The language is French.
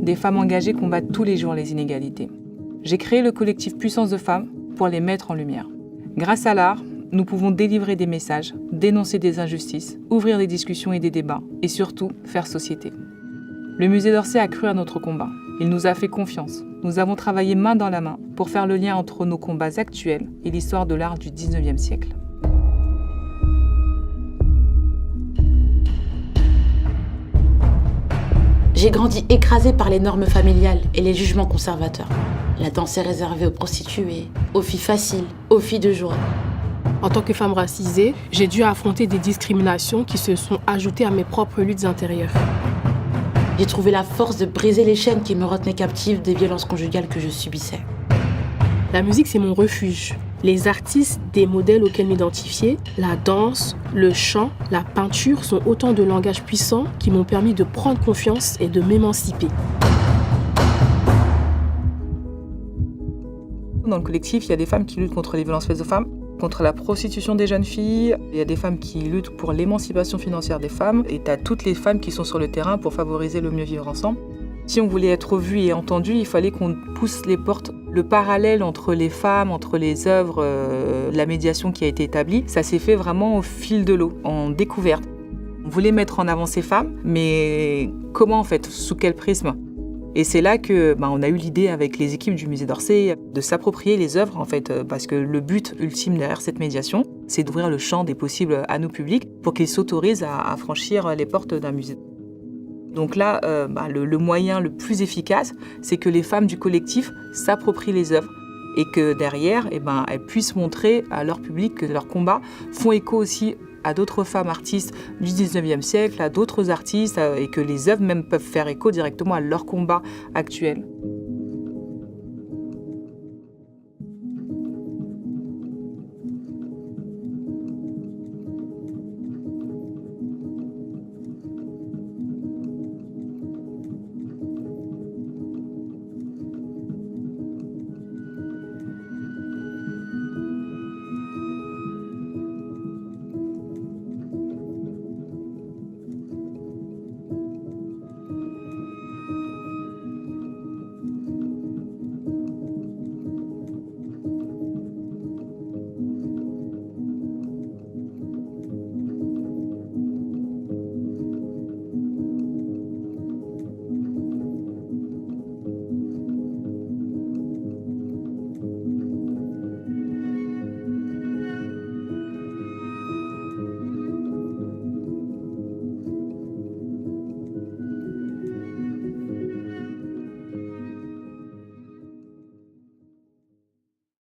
des femmes engagées combattent tous les jours les inégalités. J'ai créé le collectif Puissance de Femmes pour les mettre en lumière. Grâce à l'art, nous pouvons délivrer des messages, dénoncer des injustices, ouvrir des discussions et des débats, et surtout faire société. Le musée d'Orsay a cru à notre combat. Il nous a fait confiance. Nous avons travaillé main dans la main pour faire le lien entre nos combats actuels et l'histoire de l'art du 19e siècle. J'ai grandi écrasée par les normes familiales et les jugements conservateurs. La danse est réservée aux prostituées, aux filles faciles, aux filles de joie. En tant que femme racisée, j'ai dû affronter des discriminations qui se sont ajoutées à mes propres luttes intérieures. J'ai trouvé la force de briser les chaînes qui me retenaient captive des violences conjugales que je subissais. La musique, c'est mon refuge. Les artistes, des modèles auxquels m'identifier, la danse, le chant, la peinture sont autant de langages puissants qui m'ont permis de prendre confiance et de m'émanciper. Dans le collectif, il y a des femmes qui luttent contre les violences faites aux femmes, contre la prostitution des jeunes filles. Il y a des femmes qui luttent pour l'émancipation financière des femmes. Et tu as toutes les femmes qui sont sur le terrain pour favoriser le mieux vivre ensemble. Si on voulait être vu et entendu, il fallait qu'on pousse les portes. Le parallèle entre les femmes, entre les œuvres, la médiation qui a été établie, ça s'est fait vraiment au fil de l'eau, en découverte. On voulait mettre en avant ces femmes, mais comment en fait? Sous quel prisme? Et c'est là que on a eu l'idée avec les équipes du musée d'Orsay de s'approprier les œuvres en fait, parce que le but ultime derrière cette médiation, c'est d'ouvrir le champ des possibles à nos publics pour qu'ils s'autorisent à franchir les portes d'un musée. Donc là, le moyen le plus efficace, c'est que les femmes du collectif s'approprient les œuvres et que derrière, elles puissent montrer à leur public que leurs combats font écho aussi à d'autres femmes artistes du 19e siècle, à d'autres artistes, et que les œuvres même peuvent faire écho directement à leurs combats actuels.